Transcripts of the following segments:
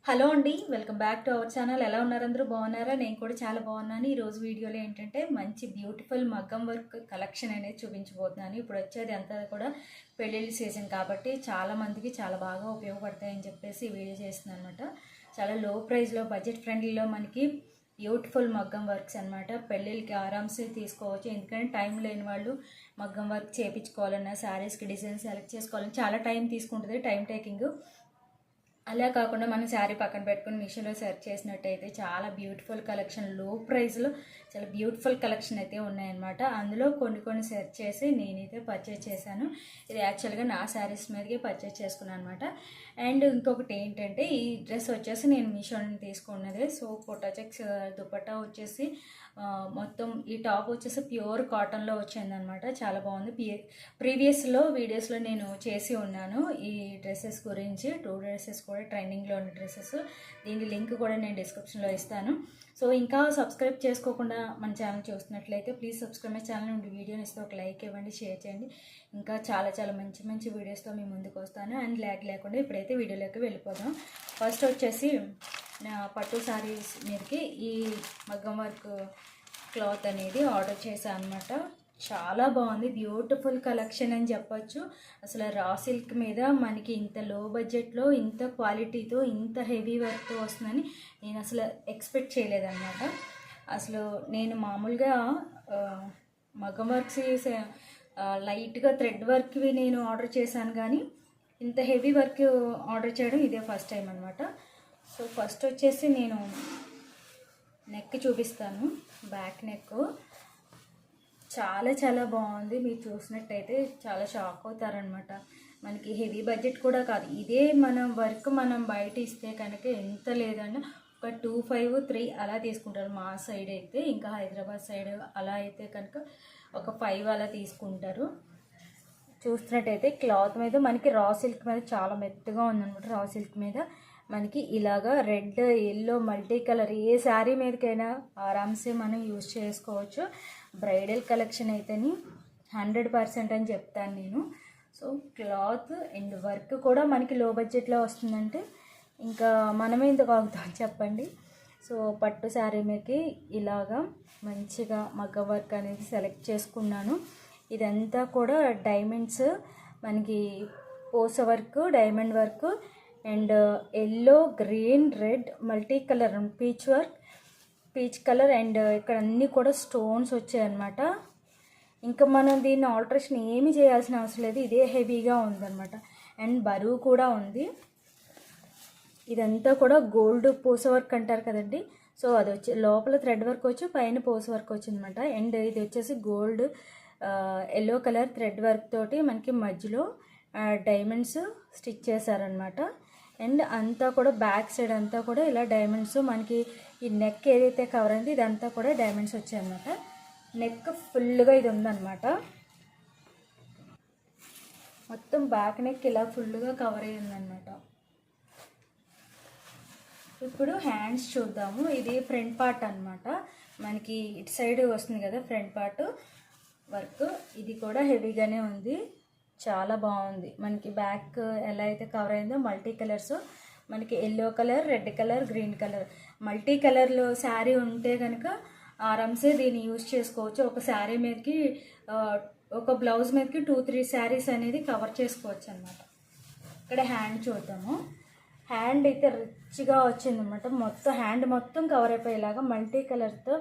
Hello అండి, welcome back to our channel. ఎలా ఉన్నారు అందరూ? బాగున్నారా? నేను కూడా చాలా బాగున్నాను. ఈరోజు వీడియోలో ఏంటంటే మంచి బ్యూటిఫుల్ మగ్గం వర్క్ కలెక్షన్ అనేది చూపించబోతున్నాను. ఇప్పుడు వచ్చేది అంతా కూడా పెళ్ళిళ్ళ సీజన్ కాబట్టి చాలామందికి చాలా బాగా ఉపయోగపడతాయని చెప్పేసి ఈ వీడియో చేస్తున్నాను అనమాట. చాలా లో ప్రైస్లో బడ్జెట్ ఫ్రెండ్లీలో మనకి బ్యూటిఫుల్ మగ్గం వర్క్స్ అనమాట. పెళ్ళిళ్ళకి ఆరామ్సే తీసుకోవచ్చు. ఎందుకంటే టైం లేని వాళ్ళు మగ్గం వర్క్ చేయించుకోవాలన్నా, శారీస్కి డిజైన్ సెలెక్ట్ చేసుకోవాలన్నా చాలా టైం తీసుకుంటుంది, టైం టేకింగ్. అలా కాకుండా మనం శారీ పక్కన పెట్టుకుని మీషోలో సెర్చ్ చేసినట్టయితే చాలా బ్యూటిఫుల్ కలెక్షన్, లో ప్రైస్లో చాలా బ్యూటిఫుల్ కలెక్షన్ అయితే ఉన్నాయన్నమాట. అందులో కొన్ని సెర్చ్ చేసి నేనైతే పర్చేజ్ చేశాను. ఇది యాక్చువల్గా నా శారీస్ మీదకి పర్చేజ్ చేసుకున్నాను అనమాట. అండ్ ఇంకొకటి ఏంటంటే, ఈ డ్రెస్ వచ్చేసి నేను మీషో నుంచి తీసుకున్నది. సో ఫోటో చెక్స్ దుపట్టా వచ్చేసి మొత్తం ఈ టాప్ వచ్చేసి ప్యూర్ కాటన్లో వచ్చిందనమాట. చాలా బాగుంది. ప్రీవియస్లో వీడియోస్లో నేను చేసి ఉన్నాను ఈ డ్రెస్సెస్ గురించి. 2 డ్రెస్సెస్ కూడా ట్రెండింగ్లో ఉన్న డ్రెస్సెస్. దీని లింక్ కూడా నేను డిస్క్రిప్షన్లో ఇస్తాను. సో ఇంకా సబ్స్క్రైబ్ చేసుకోకుండా మన ఛానల్ చూస్తున్నట్లయితే ప్లీజ్ సబ్స్క్రైబ్ మై ఛానల్ నుండి వీడియోని ఇస్తే ఒక లైక్ ఇవ్వండి, షేర్ చేయండి. ఇంకా చాలా మంచి వీడియోస్తో మీ ముందుకు వస్తాను. అండ్ లేకుండా ఇప్పుడైతే వీడియోలోకి వెళ్ళిపోదాం. ఫస్ట్ వచ్చేసి పట్టు శారీస్ మీదకి ఈ మగ్గం వర్క్ క్లాత్ అనేది ఆర్డర్ చేశాను అనమాట. చాలా బాగుంది, బ్యూటిఫుల్ కలెక్షన్ అని చెప్పచ్చు. అసలు రా సిల్క్ మీద మనకి ఇంత లో బడ్జెట్లో ఇంత క్వాలిటీతో ఇంత హెవీ వర్క్తో వస్తుందని నేను అసలు ఎక్స్పెక్ట్ చేయలేదన్నమాట. అసలు నేను మామూలుగా మగ్గం వర్క్స్ లైట్గా థ్రెడ్ వర్క్వి నేను ఆర్డర్ చేశాను, కానీ ఇంత హెవీ వర్క్ ఆర్డర్ చేయడం ఇదే ఫస్ట్ టైం అనమాట. సో ఫస్ట్ వచ్చేసి నేను నెక్ చూపిస్తాను. బ్యాక్ నెక్ చాలా బాగుంది. మీరు చూసినట్టయితే చాలా షాక్ అవుతారనమాట. మనకి హెవీ బడ్జెట్ కూడా కాదు. ఇదే మనం వర్క్ మనం బయట ఇస్తే కనుక ఎంత లేదన్నా ఒక 2,500, 3 అలా తీసుకుంటారు మా సైడ్ అయితే. ఇంకా హైదరాబాద్ సైడ్ అలా అయితే కనుక ఒక 5 అలా తీసుకుంటారు. చూస్తున్నట్టయితే క్లాత్ మీద మనకి రా సిల్క్ మీద చాలా మెత్తగా ఉందన్నమాట. రా సిల్క్ మీద మనకి ఇలాగా రెడ్, ఎల్లో, మల్టీ కలర్ ఏ శారీ మీదకైనా ఆరామ్సే మనం యూజ్ చేసుకోవచ్చు. బ్రైడల్ కలెక్షన్ అయితేని 100% అని చెప్తాను నేను. సో క్లాత్ అండ్ వర్క్ కూడా మనకి లో బడ్జెట్లో వస్తుందంటే ఇంకా మనమే ఇంతకు అవుతాం చెప్పండి. సో పట్టు శారీ మీదకి ఇలాగా మంచిగా మగ్గ వర్క్ అనేది సెలెక్ట్ చేసుకున్నాను. ఇదంతా కూడా డైమండ్స్, మనకి పోస work, diamond work and yellow, green, red, multi colour, peach colour and ఇక్కడ అన్నీ కూడా స్టోన్స్ వచ్చాయన్నమాట. ఇంకా మనం దీన్ని ఆల్టరేషన్ ఏమీ చేయాల్సిన అవసరం లేదు. ఇదే హెవీగా ఉందన్నమాట. అండ్ బరువు కూడా ఉంది. ఇదంతా కూడా గోల్డ్ పూస వర్క్ అంటారు కదండి. సో అది వచ్చి లోపల థ్రెడ్ వర్క్ వచ్చి పైన పూస వర్క్ వచ్చిందన్నమాట. అండ్ ఇది వచ్చేసి gold yellow colour thread work తోటి మనకి మధ్యలో డైమండ్స్ స్టిచ్ చేశారనమాట. అండ్ అంతా కూడా బ్యాక్ సైడ్ అంతా కూడా ఇలా డైమండ్స్, మనకి ఈ నెక్ ఏదైతే కవర్ అయింది ఇదంతా కూడా డైమండ్స్ వచ్చాయన్నమాట. నెక్ ఫుల్గా ఇది ఉందన్నమాట. మొత్తం బ్యాక్ నెక్ ఇలా ఫుల్గా కవర్ అయ్యిందన్నమాట. ఇప్పుడు హ్యాండ్స్ చూద్దాము. ఇది ఫ్రంట్ పార్ట్ అనమాట. మనకి ఇటు సైడ్ వస్తుంది కదా ఫ్రంట్ పార్ట్ వర్క్. ఇది కూడా హెవీగానే ఉంది, చాలా బాగుంది. మనకి బ్యాక్ ఎలా అయితే కవర్ అయిందో మల్టీ కలర్స్, మనకి yellow colour, red colour, green colour, multi కలర్లో శారీ ఉంటే కనుక ఆరామ్సే దీన్ని యూజ్ చేసుకోవచ్చు. ఒక శారీ మీదకి ఒక బ్లౌజ్ మీదకి 2-3 శారీస్ అనేది కవర్ చేసుకోవచ్చు అనమాట. ఇక్కడ హ్యాండ్ చూద్దాము. హ్యాండ్ అయితే రిచ్గా వచ్చిందన్నమాట. మొత్తం హ్యాండ్ మొత్తం కవర్ అయిపోయేలాగా మల్టీ కలర్తో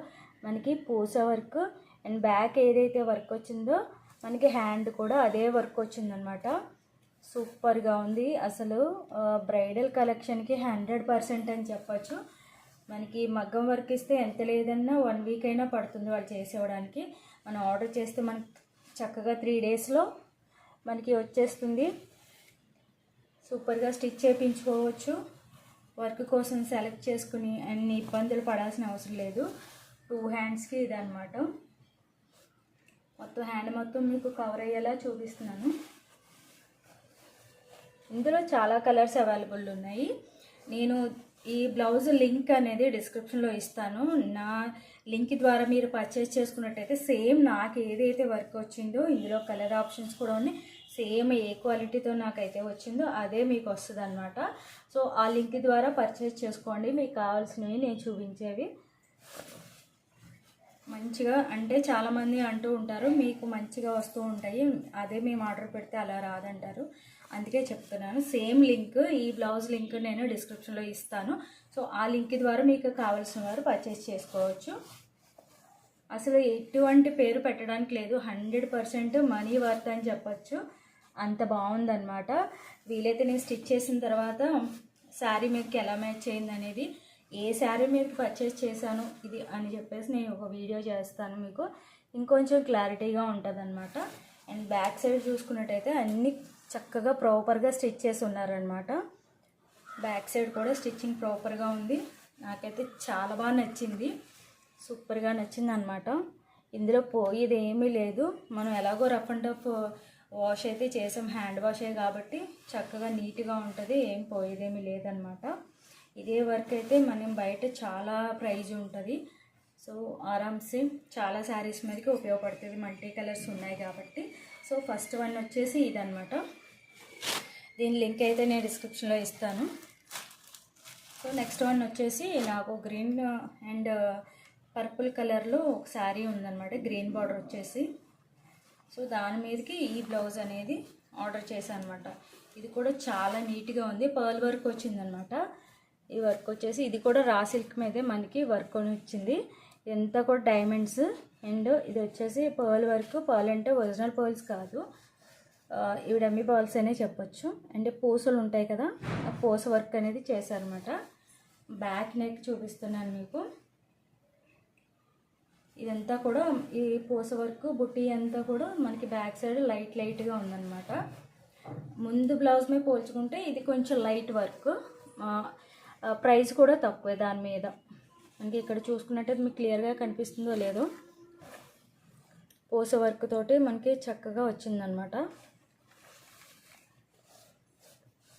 మనకి పూస వర్క్ అండ్ బ్యాక్ ఏదైతే వర్క్ వచ్చిందో మనకి హ్యాండ్ కూడా అదే వర్క్ వచ్చిందనమాట. సూపర్గా ఉంది. అసలు బ్రైడల్ కలెక్షన్కి 100% అని చెప్పచ్చు. మనకి మగ్గం వర్క్ ఇస్తే ఎంత లేదన్నా 1 వీక్ అయినా పడుతుంది వాళ్ళు చేసేవడానికి. మనం ఆర్డర్ చేస్తే మనకి చక్కగా 3 డేస్లో మనకి వచ్చేస్తుంది. సూపర్గా స్టిచ్ చేయించుకోవచ్చు. వర్క్ కోసం సెలెక్ట్ చేసుకుని అన్ని ఇబ్బందులు పడాల్సిన అవసరం లేదు. 2 హ్యాండ్స్కి ఇది అనమాట. మొత్తం హ్యాండ్ మొత్తం మీకు కవర్ అయ్యేలా చూపిస్తున్నాను. ఇందులో చాలా కలర్స్ అవైలబుల్ ఉన్నాయి. నేను ఈ బ్లౌజ్ లింక్ అనేది డిస్క్రిప్షన్లో ఇస్తాను. నా లింక్ ద్వారా మీరు పర్చేస్ చేసుకున్నట్టయితే సేమ్ నాకు ఏదైతే వర్క్ వచ్చిందో ఇందులో కలర్ ఆప్షన్స్ కూడా ఉన్నాయి. సేమ్ ఏ క్వాలిటీతో నాకైతే వచ్చిందో అదే మీకు వస్తుంది అనమాట. సో ఆ లింక్ ద్వారా పర్చేస్ చేసుకోండి, మీకు కావాల్సినవి నేను చూపించేవి. మంచిగా అంటే చాలామంది అంటూ ఉంటారు మీకు మంచిగా వస్తూ ఉంటాయి, అదే మేము ఆర్డర్ పెడితే అలా రాదంటారు. అందుకే చెప్తున్నాను. సేమ్ లింక్, ఈ బ్లౌజ్ లింక్ నేను డిస్క్రిప్షన్లో ఇస్తాను. సో ఆ లింక్ ద్వారా మీకు కావాల్సిన వారు పర్చేస్ చేసుకోవచ్చు. అసలు ఎటువంటి పేరు పెట్టడానికి లేదు, 100% మనీ వర్త్ అని చెప్పచ్చు. అంత బాగుందన్నమాట. వీలైతే నేను స్టిచ్ చేసిన తర్వాత శారీ మీదకి ఎలా మ్యాచ్ అయింది అనేది, ఏ శారీ మీద పర్చేస్ చేశాను ఇది అని చెప్పేసి నేను ఒక వీడియో చేస్తాను, మీకు ఇంకొంచెం క్లారిటీగా ఉంటుంది అనమాట. అండ్ బ్యాక్ సైడ్ చూసుకున్నట్టయితే అన్నీ చక్కగా ప్రాపర్గా స్టిచ్ చేసి ఉన్నారనమాట. బ్యాక్ సైడ్ కూడా స్టిచ్చింగ్ ప్రాపర్గా ఉంది. నాకైతే చాలా బాగా నచ్చింది, సూపర్గా నచ్చింది అనమాట. ఇందులో పోయేది ఏమీ లేదు. మనం ఎలాగో రఫ్ అండ్ టఫ్ వాష్ అయితే చేసాం, హ్యాండ్ వాషే కాబట్టి చక్కగా నీట్గా ఉంటుంది, ఏం పోయేదేమీ లేదనమాట. ఇదే వర్క్ అయితే మనం బయట చాలా ప్రైజ్ ఉంటుంది. సో ఆరామ్సే చాలా శారీస్ మీదకి ఉపయోగపడుతుంది, మల్టీ కలర్స్ ఉన్నాయి కాబట్టి. సో ఫస్ట్ వన్ వచ్చేసి ఇదనమాట. దీని లింక్ అయితే నేను డిస్క్రిప్షన్లో ఇస్తాను. సో నెక్స్ట్ వన్ వచ్చేసి నాకు గ్రీన్ అండ్ పర్పుల్ కలర్లో ఒక శారీ ఉందన్నమాట, గ్రీన్ బార్డర్ వచ్చేసి. సో దాని మీదకి ఈ బ్లౌజ్ అనేది ఆర్డర్ చేశాను అనమాట. ఇది కూడా చాలా నీట్గా ఉంది, పర్ల్ వర్క్ వచ్చిందనమాట. ఈ వర్క్ వచ్చేసి ఇది కూడా రా సిల్క్ మీదే మనకి వర్క్ అని వచ్చింది. ఇదంతా కూడా డైమండ్స్ అండ్ ఇది వచ్చేసి పర్ల్ వర్క్. పర్ల్ అంటే ఒరిజినల్ పర్ల్స్ కాదు, ఇవి డమ్మీ పర్ల్స్ అనే చెప్పొచ్చు. అంటే పూసలు ఉంటాయి కదా, ఆ పూస వర్క్ అనేది చేశారనమాట. బ్యాక్ నెక్ చూపిస్తున్నాను మీకు. ఇదంతా కూడా ఈ పూస వర్క్ బుట్టి అంతా కూడా మనకి బ్యాక్ సైడ్ లైట్గా ఉందన్నమాట. ముందు బ్లౌజ్ మీద పోల్చుకుంటే ఇది కొంచెం లైట్ వర్క్, ప్రైస్ కూడా తక్కువే దాని మీద. మనకి ఇక్కడ చూసుకున్నట్టయితే మీకు క్లియర్గా కనిపిస్తుందో లేదో, పూస వర్క్ తోటి మనకి చక్కగా వచ్చిందనమాట.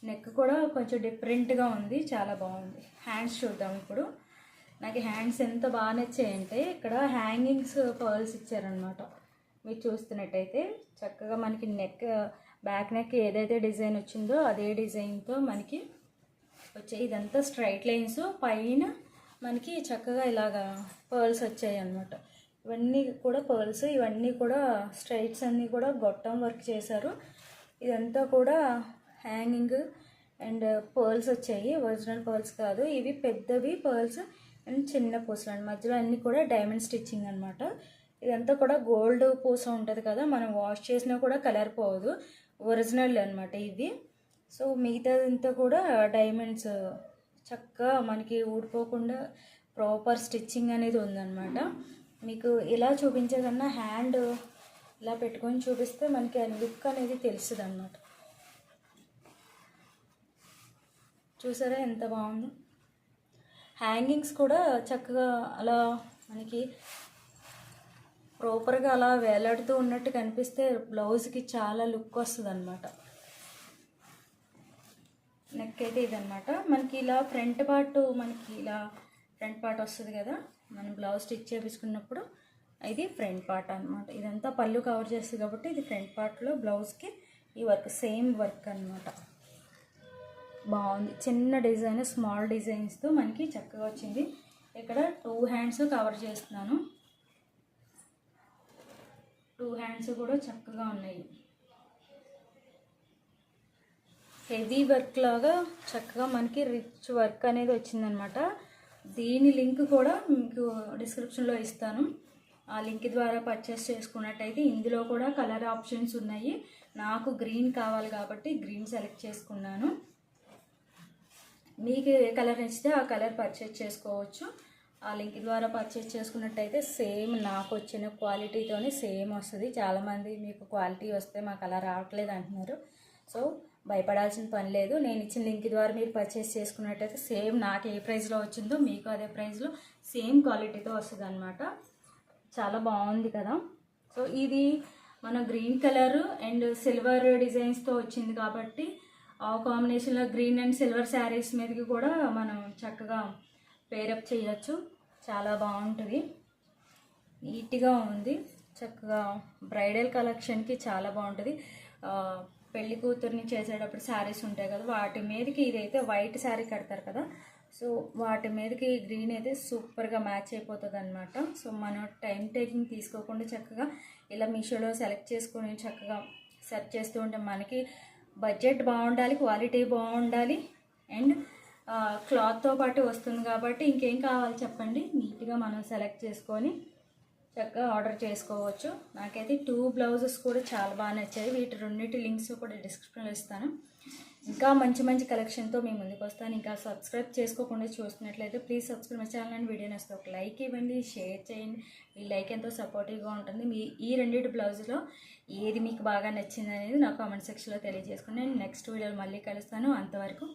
నెక్ కూడా కొంచెం డిఫరెంట్గా ఉంది, చాలా బాగుంది. హ్యాండ్స్ చూద్దాం ఇప్పుడు. నాకు హ్యాండ్స్ ఎంత బాగా నచ్చాయంటే ఇక్కడ హ్యాంగింగ్స్ పర్ల్స్ ఇచ్చారనమాట. మీరు చూస్తున్నట్టయితే చక్కగా మనకి నెక్, బ్యాక్ నెక్ ఏదైతే డిజైన్ వచ్చిందో అదే డిజైన్తో మనకి వచ్చాయి. ఇదంతా స్ట్రైట్ లైన్స్, పైన మనకి చక్కగా ఇలాగా పర్ల్స్ వచ్చాయి అన్నమాట. ఇవన్నీ కూడా పర్ల్స్, ఇవన్నీ కూడా స్ట్రైట్స్ అన్నీ కూడా గొట్టం వర్క్ చేశారు. ఇదంతా కూడా హ్యాంగింగ్ అండ్ పర్ల్స్ వచ్చాయి, ఒరిజినల్ పర్ల్స్ కాదు ఇవి, పెద్దవి పర్ల్స్ అండ్ చిన్న పూసలు అండి. మధ్యలో అన్నీ కూడా డైమండ్ స్టిచ్చింగ్ అనమాట. ఇదంతా కూడా గోల్డ్ పూస ఉంటుంది కదా, మనం వాష్ చేసినా కూడా కలర్ పోదు, ఒరిజినల్ అనమాట ఇది. సో మిగతాదంతా కూడా డైమండ్స్, చక్కగా మనకి ఊడిపోకుండా ప్రాపర్ స్టిచ్చింగ్ అనేది ఉందన్నమాట. మీకు ఇలా చూపించే కన్నా హ్యాండ్ ఇలా పెట్టుకొని చూపిస్తే మనకి ఆ లుక్ అనేది తెలుస్తుంది అన్నమాట. చూసారా ఎంత బాగుందో. హ్యాంగింగ్స్ కూడా చక్కగా అలా మనకి ప్రాపర్గా అలా వేలాడుతూ ఉన్నట్టు కనిపిస్తే బ్లౌజ్కి చాలా లుక్ వస్తుంది అనమాట. నెక్ అయితే ఇదనమాట. మనకి ఇలా ఫ్రంట్ పార్ట్, మనకి ఇలా ఫ్రంట్ పార్ట్ వస్తుంది కదా మనం బ్లౌజ్ స్టిచ్ చేయించుకున్నప్పుడు, ఇది ఫ్రంట్ పార్ట్ అనమాట. ఇదంతా పళ్ళు కవర్ చేస్తుంది కాబట్టి ఇది ఫ్రంట్ పార్ట్లో బ్లౌజ్కి ఈ వర్క్ సేమ్ వర్క్ అనమాట. బాగుంది, చిన్న డిజైన్, స్మాల్ డిజైన్స్తో మనకి చక్కగా వచ్చింది. ఇక్కడ 2 హ్యాండ్స్ కవర్ చేస్తున్నాను, 2 హ్యాండ్స్ కూడా చక్కగా ఉన్నాయి. హెవీ వర్క్ లాగా చక్కగా మనకి రిచ్ వర్క్ అనేది వచ్చిందనమాట. దీని లింక్ కూడా మీకు డిస్క్రిప్షన్లో ఇస్తాను. ఆ లింక్ ద్వారా పర్చేస్ చేసుకున్నట్టయితే ఇందులో కూడా కలర్ ఆప్షన్స్ ఉన్నాయి. నాకు గ్రీన్ కావాలి కాబట్టి గ్రీన్ సెలెక్ట్ చేసుకున్నాను. మీకు ఏ కలర్ నచ్చితే ఆ కలర్ పర్చేస్ చేసుకోవచ్చు. ఆ లింక్ ద్వారా పర్చేస్ చేసుకున్నట్టయితే సేమ్ నాకు వచ్చిన క్వాలిటీతోనే సేమ్ వస్తుంది. చాలామంది మీకు క్వాలిటీ వస్తే మాకు అలా రావట్లేదు అంటున్నారు. సో భయపడాల్సిన పని లేదు. నేను ఇచ్చిన లింక్ ద్వారా మీరు పర్చేస్ చేసుకున్నట్టయితే సేమ్ నాకు ఏ ప్రైస్లో వచ్చిందో మీకు అదే ప్రైస్లో సేమ్ క్వాలిటీతో వస్తుంది అనమాట. చాలా బాగుంది కదా. సో ఇది మన గ్రీన్ కలర్ అండ్ సిల్వర్ డిజైన్స్తో వచ్చింది కాబట్టి ఆ కాంబినేషన్లో గ్రీన్ అండ్ సిల్వర్ శారీస్ మీదకి కూడా మనం చక్కగా పేరప్ చేయొచ్చు. చాలా బాగుంటుంది, నీట్గా ఉంది, చక్కగా బ్రైడల్ కలెక్షన్కి చాలా బాగుంటుంది. పెళ్లి కూతుర్ని చేసేటప్పుడు శారీస్ ఉంటాయి కదా, వాటి మీదకి ఇదైతే వైట్ శారీ కడతారు కదా, సో వాటి మీదకి గ్రీన్ అయితే సూపర్గా మ్యాచ్ అయిపోతుంది అనమాట. సో మనం టైం టేకింగ్ తీసుకోకుండా చక్కగా ఇలా మీషోలో సెలెక్ట్ చేసుకొని చక్కగా సెర్చ్ చేస్తూ ఉంటే మనకి బడ్జెట్ బాగుండాలి, క్వాలిటీ బాగుండాలి, అండ్ క్లాత్తో పాటు వస్తుంది కాబట్టి ఇంకేం కావాలి చెప్పండి. నీట్గా మనం సెలెక్ట్ చేసుకొని చక్కగా ఆర్డర్ చేసుకోవచ్చు. నాకైతే 2 బ్లౌజెస్ కూడా చాలా బాగా నచ్చాయి. వీటి రెండింటి లింక్స్ కూడా డిస్క్రిప్షన్లో ఇస్తాను. ఇంకా మంచి మంచి కలెక్షన్తో మీ ముందుకు వస్తాను. ఇంకా సబ్స్క్రైబ్ చేసుకోకుండా చూస్తున్నట్లయితే please subscribe my channel and video నచ్చితే ఒక లైక్ ఇవ్వండి, షేర్ చేయండి. ఈ లైక్ ఎంతో సపోర్టివ్గా ఉంటుంది. ఈ రెండింటి బ్లౌజ్లో ఏది మీకు బాగా నచ్చింది అనేది నా కామెంట్ సెక్షన్లో తెలియజేసుకోండి. నేను నెక్స్ట్ వీడియోలో మళ్ళీ కలుస్తాను. అంతవరకు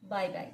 బాయ్ బాయ్.